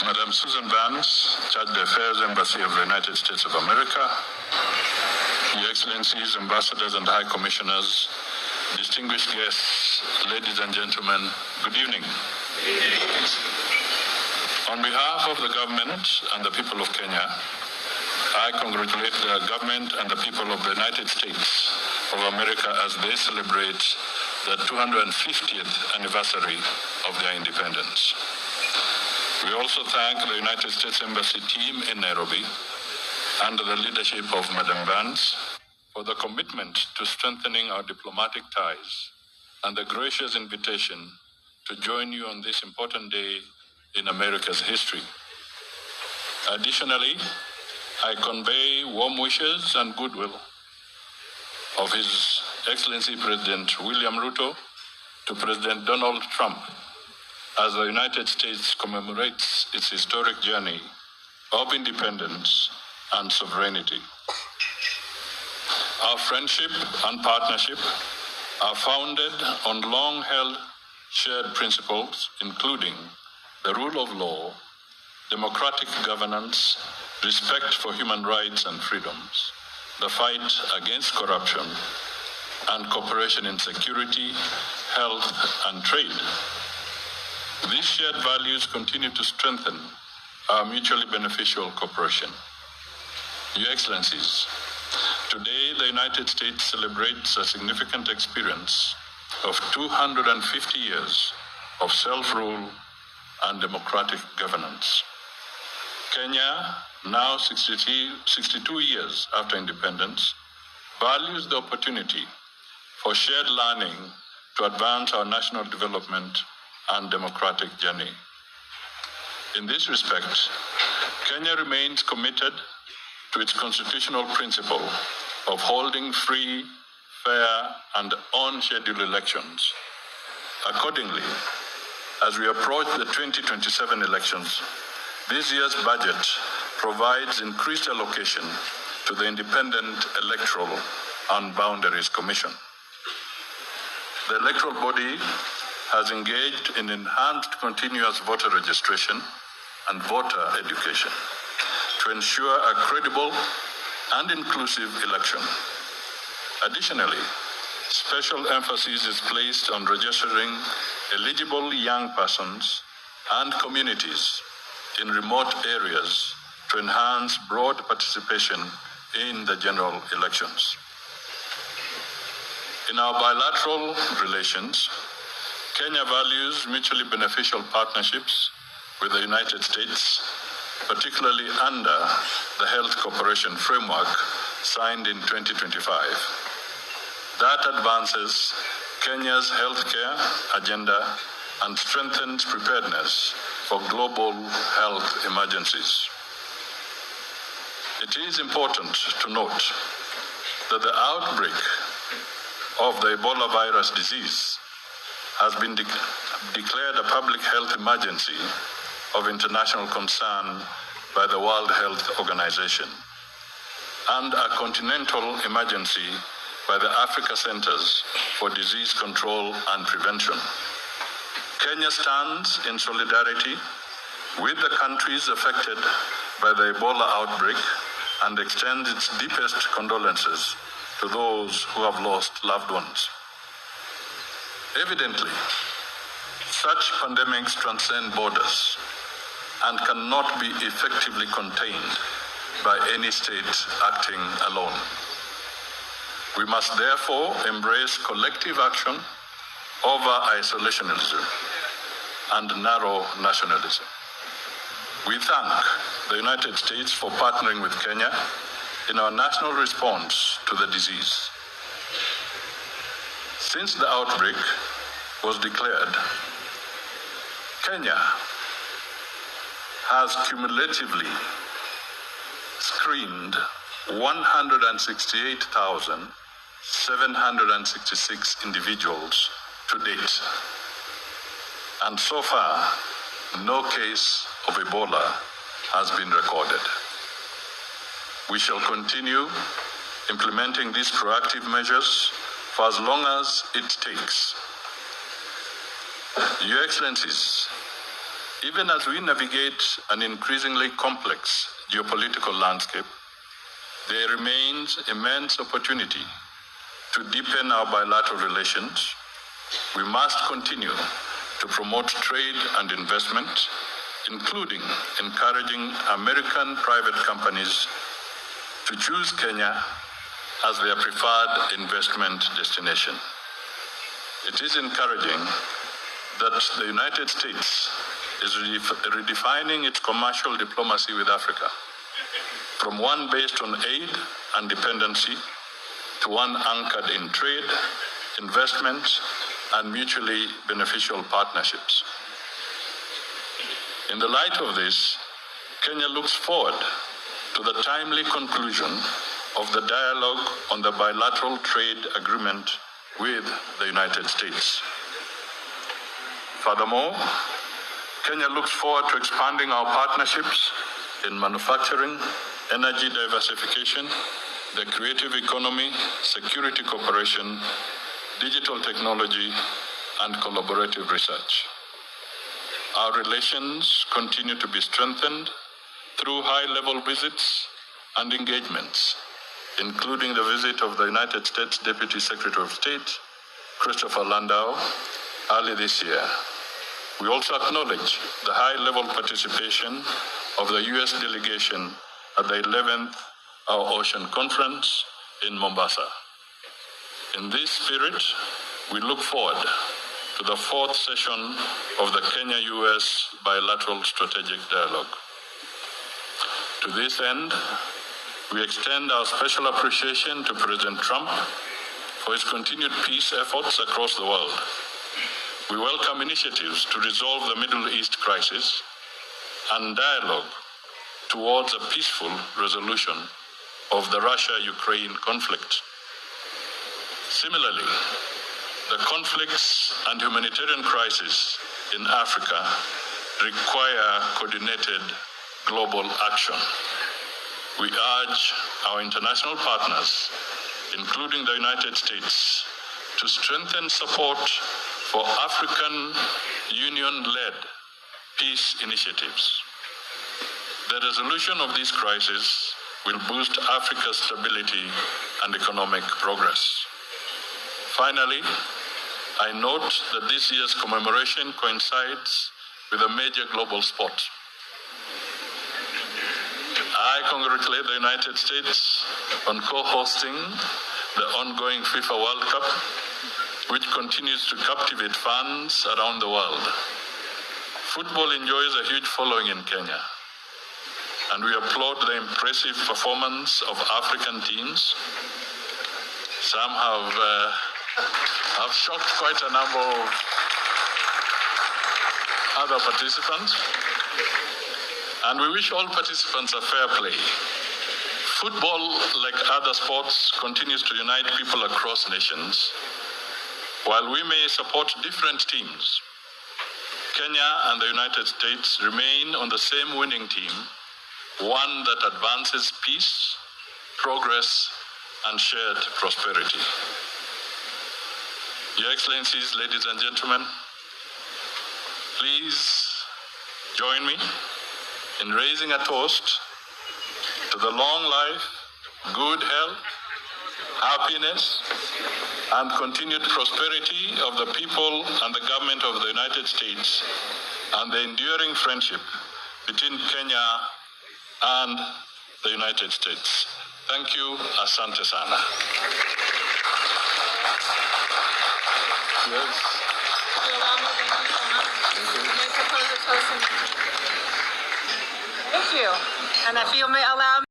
Madam Susan Barnes, Charge d'Affaires, Embassy of the United States of America, Your Excellencies, Ambassadors and High Commissioners, distinguished guests, ladies and gentlemen, good evening. On behalf of the government and the people of Kenya, I congratulate the government and the people of the United States of America as they celebrate the 250th anniversary of their independence. We also thank the United States Embassy team in Nairobi under the leadership of Madam Barnes for the commitment to strengthening our diplomatic ties and the gracious invitation to join you on this important day in America's history. Additionally, I convey warm wishes and goodwill of His Excellency President William Ruto to President Donald Trump as the United States commemorates its historic journey of independence and sovereignty. Our friendship and partnership are founded on long-held shared principles, including the rule of law, democratic governance, respect for human rights and freedoms, the fight against corruption, and cooperation in security, health, and trade. These shared values continue to strengthen our mutually beneficial cooperation. Your Excellencies, today the United States celebrates a significant experience of 250 years of self-rule and democratic governance. Kenya, now 62 years after independence, values the opportunity for shared learning to advance our national development and democratic journey. In this respect, Kenya remains committed to its constitutional principle of holding free, fair, and on-schedule elections. Accordingly, as we approach the 2027 elections, this year's budget provides increased allocation to the Independent Electoral and Boundaries Commission. The electoral body has engaged in enhanced continuous voter registration and voter education to ensure a credible and inclusive election. Additionally, special emphasis is placed on registering eligible young persons and communities in remote areas to enhance broad participation in the general elections. In our bilateral relations, Kenya values mutually beneficial partnerships with the United States, particularly under the Health Cooperation Framework signed in 2025. That advances Kenya's healthcare agenda and strengthens preparedness for global health emergencies. It is important to note that the outbreak of the Ebola virus disease has been declared a public health emergency of international concern by the World Health Organization and a continental emergency by the Africa Centers for Disease Control and Prevention. Kenya stands in solidarity with the countries affected by the Ebola outbreak and extends its deepest condolences to those who have lost loved ones. Evidently, such pandemics transcend borders and cannot be effectively contained by any state acting alone. We must therefore embrace collective action over isolationism and narrow nationalism. We thank the United States for partnering with Kenya in our national response to the disease. Since the outbreak was declared, Kenya has cumulatively screened 168,766 individuals to date. And so far, no case of Ebola has been recorded. We shall continue implementing these proactive measures for as long as it takes. Your Excellencies, Even as we navigate an increasingly complex geopolitical landscape, there remains immense opportunity to deepen our bilateral relations. We must continue to promote trade and investment, including encouraging American private companies to choose Kenya as their preferred investment destination. It is encouraging that the United States is redefining its commercial diplomacy with Africa, from one based on aid and dependency to one anchored in trade, investment, and mutually beneficial partnerships. In the light of this, Kenya looks forward to the timely conclusion of the dialogue on the bilateral trade agreement with the United States. Furthermore, Kenya looks forward to expanding our partnerships in manufacturing, energy diversification, the creative economy, security cooperation, digital technology, and collaborative research. Our relations continue to be strengthened through high-level visits and engagements, including the visit of the United States Deputy Secretary of State, Christopher Landau, early this year. We also acknowledge the high-level participation of the U.S. delegation at the 11th Our Ocean Conference in Mombasa. In this spirit, we look forward to the fourth session of the Kenya-U.S. Bilateral Strategic Dialogue. To this end, we extend our special appreciation to President Trump for his continued peace efforts across the world. We welcome initiatives to resolve the Middle East crisis and dialogue towards a peaceful resolution of the Russia-Ukraine conflict. Similarly, the conflicts and humanitarian crises in Africa require coordinated global action. We urge our international partners, including the United States, to strengthen support for African Union-led peace initiatives. The resolution of this crisis will boost Africa's stability and economic progress. Finally, I note that this year's commemoration coincides with a major global sport. I congratulate the United States on co-hosting the ongoing FIFA World Cup, which continues to captivate fans around the world. Football enjoys a huge following in Kenya, and we applaud the impressive performance of African teams. Some have shocked quite a number of other participants, and we wish all participants a fair play. Football, like other sports, continues to unite people across nations. While we may support different teams, Kenya and the United States remain on the same winning team, one that advances peace, progress, and shared prosperity. Your Excellencies, ladies and gentlemen, please join me in raising a toast to the long life, good health, happiness, and continued prosperity of the people and the government of the United States, and the enduring friendship between Kenya and the United States. Thank you. Asante sana. Yes. Thank you. And if you may allow me